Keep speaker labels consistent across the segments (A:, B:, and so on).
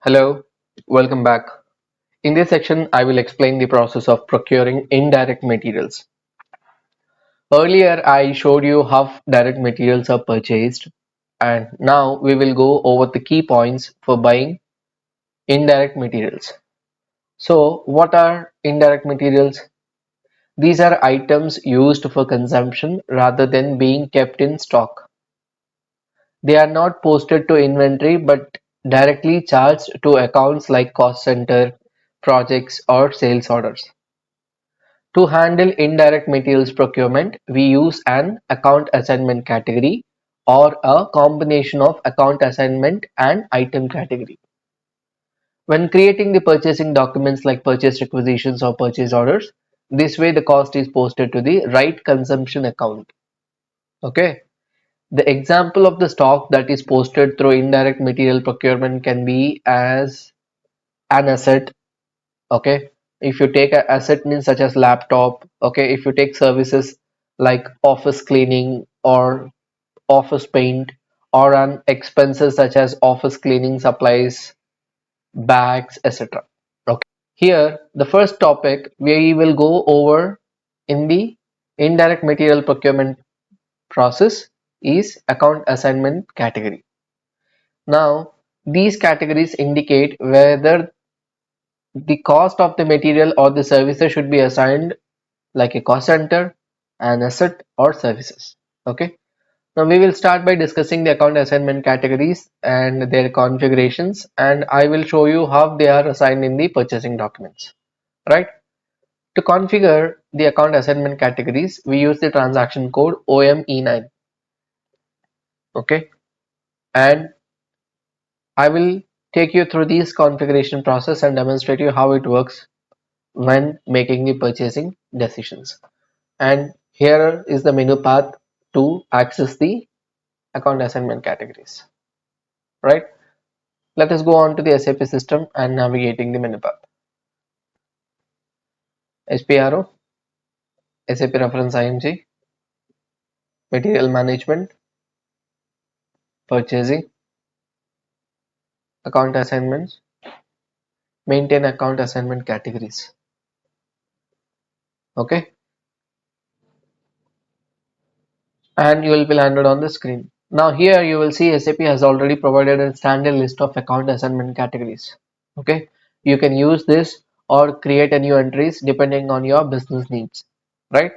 A: Hello, welcome back. In this section, I will explain the process of procuring indirect materials. Earlier, I showed you how direct materials are purchased, and now we will go over the key points for buying indirect materials. So, what are indirect materials? These are items used for consumption rather than being kept in stock. They are not posted to inventory but directly charged to accounts like cost center, projects, or sales orders. To handle indirect materials procurement, we use an account assignment category or a combination of account assignment and item category. When creating the purchasing documents like purchase requisitions or purchase orders, this way the cost is posted to the right consumption account. Okay. The example of the stock that is posted through indirect material procurement can be as an asset. Okay, if you take an asset means such as laptop. Okay, if you take services like office cleaning or office paint, or an expenses such as office cleaning supplies, bags, etc. Okay, here the first topic we will go over in the indirect material procurement process is account assignment category. Now, these categories indicate whether the cost of the material or the services should be assigned like a cost center, an asset, or services. Okay. Now we will start by discussing the account assignment categories and their configurations, and I will show you how they are assigned in the purchasing documents. Right. To configure the account assignment categories, we use the transaction code OME9. Okay. And I will take you through this configuration process and demonstrate you how it works when making the purchasing decisions. And here is the menu path to access the account assignment categories. Right? Let us go on to the SAP system and navigating the menu path. SPRO, SAP reference IMG, material management, purchasing, account assignments, maintain account assignment categories. Okay, and you will be landed on the screen. Now here you will see SAP has already provided a standard list of account assignment categories. Okay, you can use this or create a new entries depending on your business needs, right?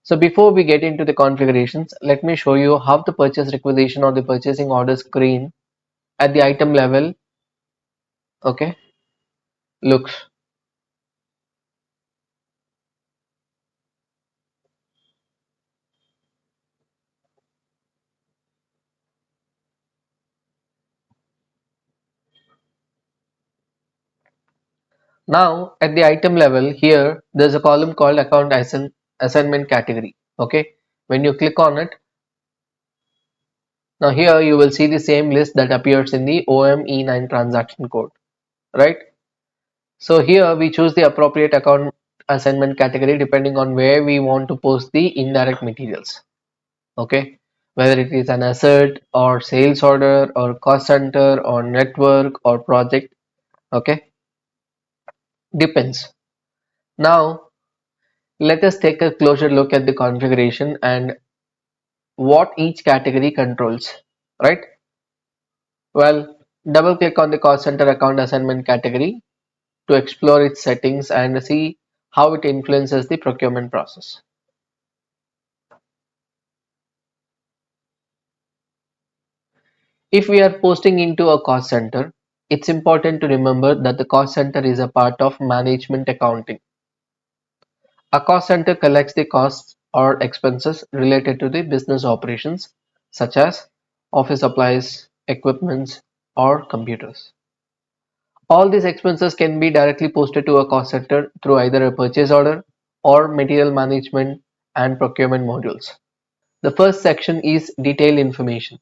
A: So before we get into the configurations, let me show you how the purchase requisition or the purchasing order screen at the item level, okay, looks. Now at the item level here, there's a column called assignment category. Okay, when you click on it, now here you will see the same list that appears in the OME9 transaction code, right? So here we choose the appropriate account assignment category depending on where we want to post the indirect materials. Okay, whether it is an asset or sales order or cost center or network or project. Okay, depends. Now let us take a closer look at the configuration and what each category controls, right? Well, double click on the cost center account assignment category to explore its settings and see how it influences the procurement process. If we are posting into a cost center, it's important to remember that the cost center is a part of management accounting. A cost center collects the costs or expenses related to the business operations such as office supplies, equipments, or computers. All these expenses can be directly posted to a cost center through either a purchase order or material management and procurement modules. The first section is detailed information.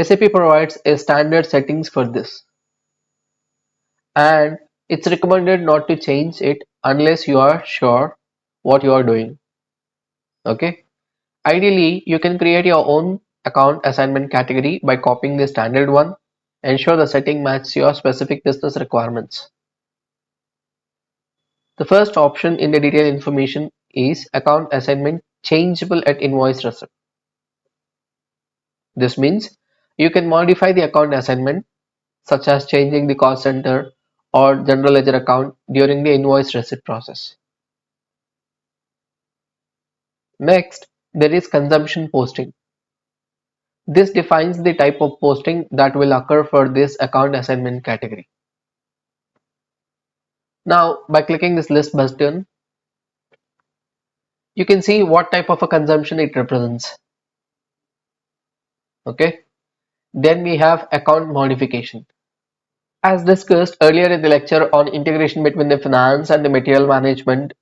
A: SAP provides a standard settings for this, and it's recommended not to change it unless you are sure what you are doing. Okay. Ideally, you can create your own account assignment category by copying the standard one. Ensure the setting matches your specific business requirements. The first option in the detailed information is account assignment changeable at invoice receipt. This means you can modify the account assignment, such as changing the cost center or general ledger account during the invoice receipt process. Next, there is consumption posting. This defines the type of posting that will occur for this account assignment category. Now, by clicking this list button, you can see what type of a consumption it represents. Okay. Then we have account modification. As discussed earlier in the lecture on integration between the finance and the material management,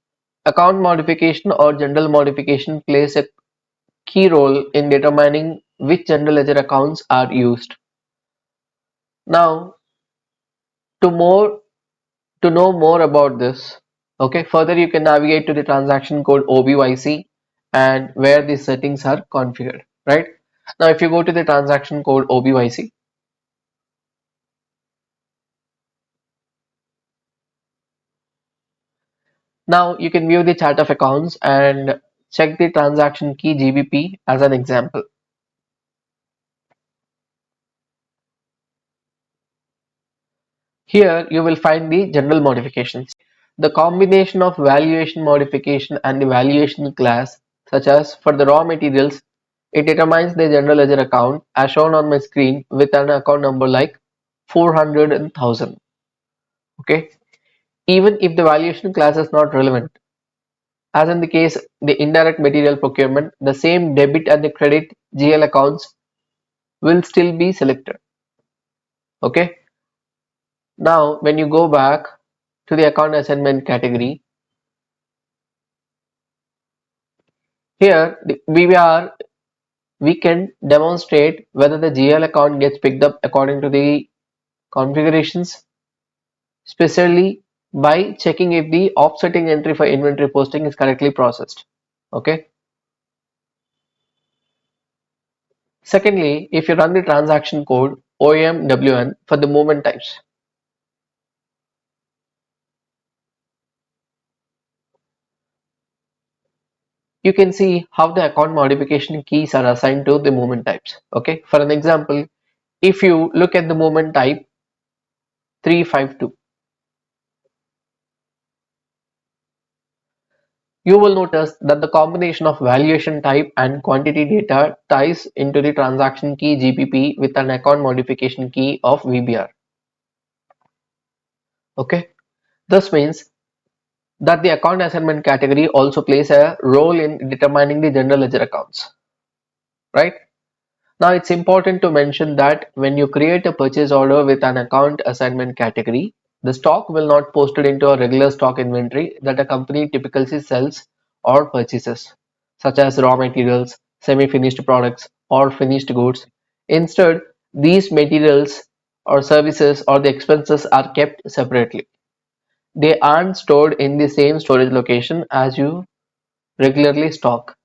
A: account modification or general modification plays a key role in determining which general ledger accounts are used. Now, to more to know more about this, okay, further you can navigate to the transaction code OBYC and where these settings are configured, right? Now, if you go to the transaction code OBYC, now you can view the chart of accounts and check the transaction key GBP as an example. Here you will find the general modifications. The combination of valuation modification and the valuation class, such as for the raw materials, it determines the general ledger account as shown on my screen with an account number like 400 and 1000. Okay, even if the valuation class is not relevant, as in the case the indirect material procurement, the same debit and the credit GL accounts will still be selected. Okay, now when you go back to the account assignment category, here we can demonstrate whether the GL account gets picked up according to the configurations, especially by checking if the offsetting entry for inventory posting is correctly processed. Okay. Secondly, if you run the transaction code OMWN for the movement types, you can see how the account modification keys are assigned to the movement types. Okay. For an example, if you look at the movement type 352, you will notice that the combination of valuation type and quantity data ties into the transaction key GPP with an account modification key of VBR. Okay, this means that the account assignment category also plays a role in determining the general ledger accounts, right? Now it's important to mention that when you create a purchase order with an account assignment category, the stock will not posted into a regular stock inventory that a company typically sells or purchases, such as raw materials, semi-finished products, or finished goods. Instead, these materials or services or the expenses are kept separately. They aren't stored in the same storage location as you regularly stock.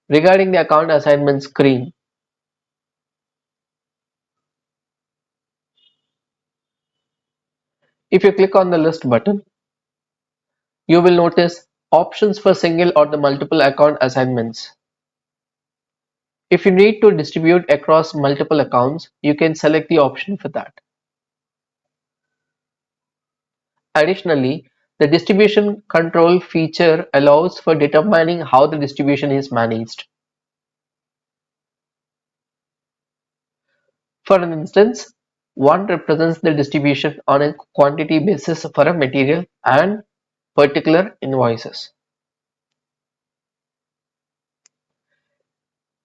A: Regarding the account assignment screen, if you click on the list button, you will notice options for single or the multiple account assignments. If you need to distribute across multiple accounts, you can select the option for that. Additionally, the distribution control feature allows for determining how the distribution is managed. For an instance, one represents the distribution on a quantity basis for a material and particular invoices.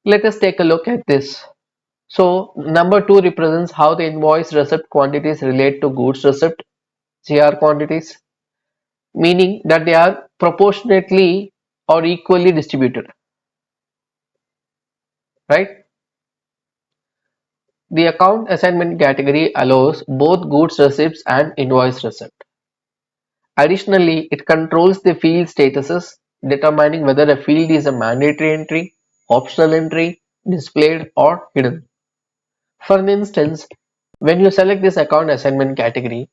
A: Let us take a look at this. So number 2 represents how the invoice receipt quantities relate to goods receipt GR quantities, meaning that they are proportionately or equally distributed, right? The account assignment category allows both goods receipts and invoice receipt. Additionally, it controls the field statuses determining whether a field is a mandatory entry, optional entry, displayed, or hidden. For instance, when you select this account assignment category,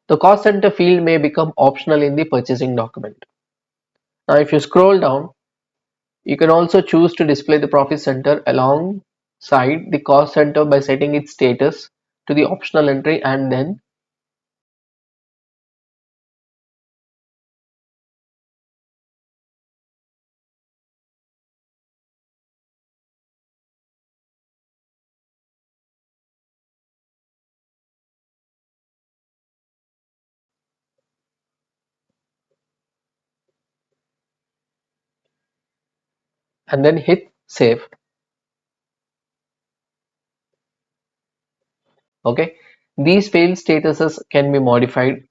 A: the cost center field may become optional in the purchasing document. Now, if you scroll down, you can also choose to display the profit center alongside the cost center by setting its status to the optional entry and then hit save. Okay, these failed statuses can be modified.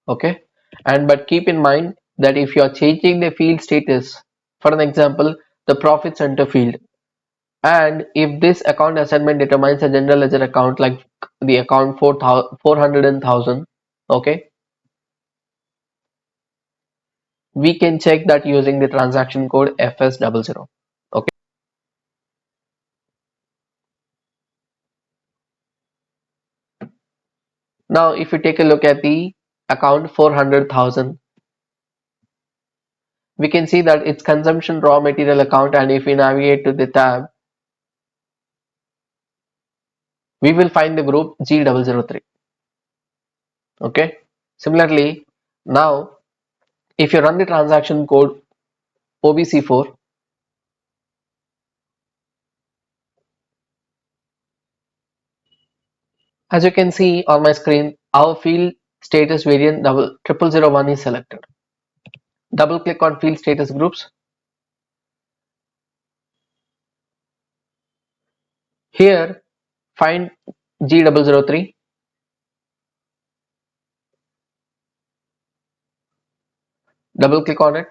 A: Okay, and but keep in mind that if you are changing the field status, for an example, the profit center field, and if this account assignment determines a general ledger account like the account 400,000, okay, we can check that using the transaction code FS00. Okay, now if you take a look at the account 400,000, we can see that it's consumption raw material account, and if we navigate to the tab, we will find the group G003. Okay, similarly, now if you run the transaction code OBC4, as you can see on my screen, our field status variant 0001 is selected. Double click on field status groups. Here, find G003, double click on it,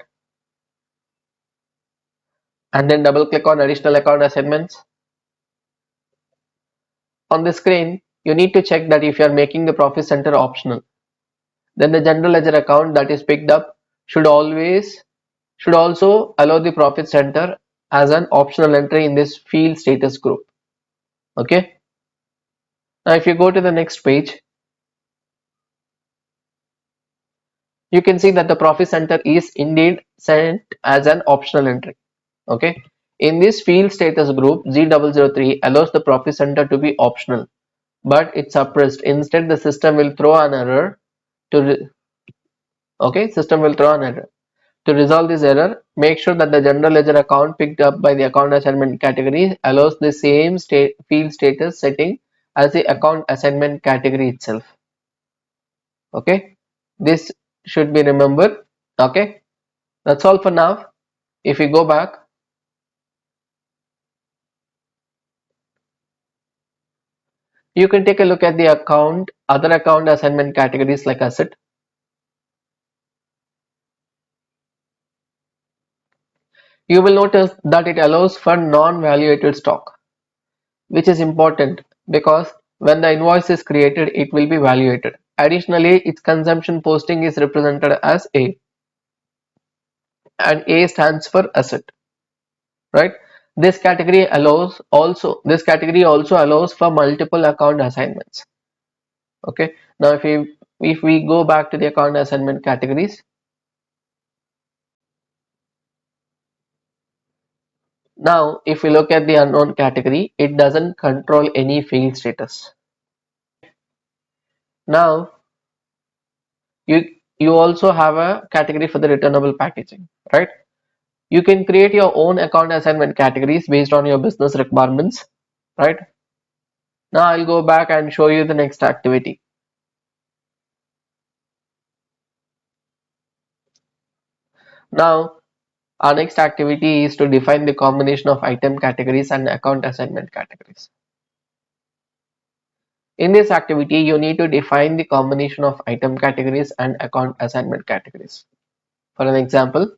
A: and then double click on additional account assignments. On the screen, you need to check that if you are making the profit center optional, then the general ledger account that is picked up should also allow the profit center as an optional entry in this field status group. Okay. Now, if you go to the next page, you can see that the profit center is indeed sent as an optional entry. Okay. In this field status group, G003 allows the profit center to be optional, but it's suppressed. Instead, the system will throw an error to system will throw an error. To resolve this error, make sure that the general ledger account picked up by the account assignment category allows the same field status setting as the account assignment category itself. Okay, this should be remembered. Okay, that's all for now. If we go back, you can take a look at the other account assignment categories like asset. You will notice that it allows for non-valuated stock, which is important because when the invoice is created, it will be valuated. Additionally, its consumption posting is represented as A, and A stands for asset, right? This category also allows for multiple account assignments. Okay. Now, if we go back to the account assignment categories, now if we look at the unknown category, it doesn't control any field status. Now, you also have a category for the returnable packaging, right? You can create your own account assignment categories based on your business requirements, right? Now I'll go back and show you the next activity. Now our next activity is to define the combination of item categories and account assignment categories. In this activity, you need to define the combination of item categories and account assignment categories. For an example,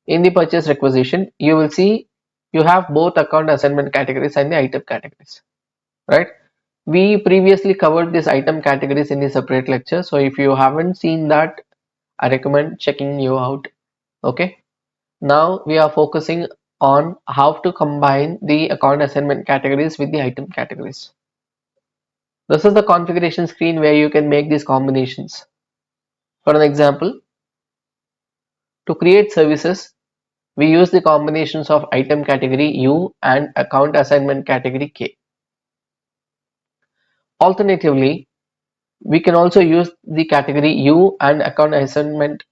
A: in the purchase requisition, you will see you have both account assignment categories and the item categories, right? We previously covered these item categories in a separate lecture, so if you haven't seen that, I recommend checking you out. Okay, now we are focusing on how to combine the account assignment categories with the item categories. This is the configuration screen where you can make these combinations. For an example, to create services, we use the combinations of item category U and account assignment category K. Alternatively, we can also use the category U and account assignment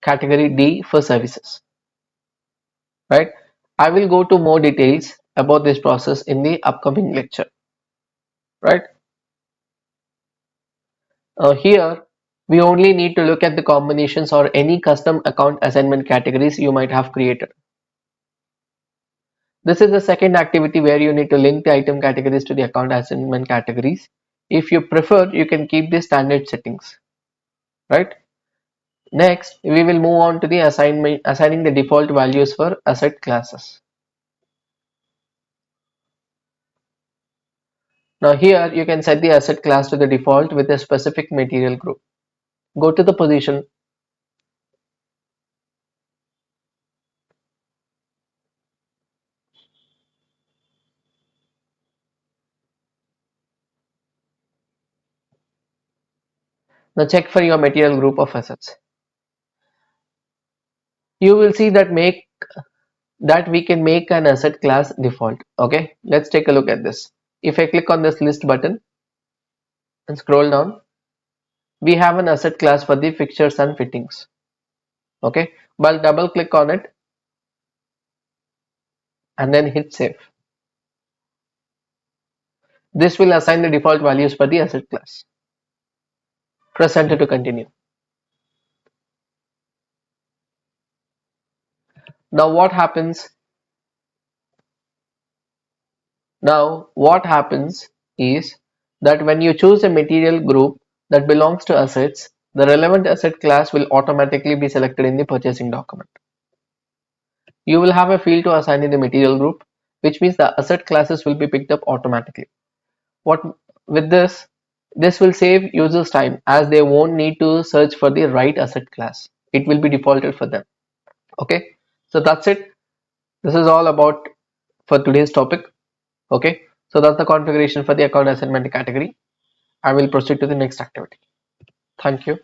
A: category D for services. Right? I will go to more details about this process in the upcoming lecture. Right? Here, we only need to look at the combinations or any custom account assignment categories you might have created. This is the second activity where you need to link the item categories to the account assignment categories. If you prefer, you can keep the standard settings. Right? Next, we will move on to the assigning the default values for asset classes. Now here you can set the asset class to the default with a specific material group. Go to the position. Now check for your material group of assets. You will see that we can make an asset class default. Okay, let's take a look at this. If I click on this list button and scroll down, we have an asset class for the fixtures and fittings. Okay, but double click on it and then hit save. This will assign the default values for the asset class. Press enter to continue. Now what happens is that when you choose a material group that belongs to assets, the relevant asset class will automatically be selected in the purchasing document. You will have a field to assign in the material group, which means the asset classes will be picked up automatically. With this will save users time as they won't need to search for the right asset class. It will be defaulted for them. Okay, so that's it. This is all about for today's topic. Okay, so that's the configuration for the account assignment category. I will proceed to the next activity. Thank you.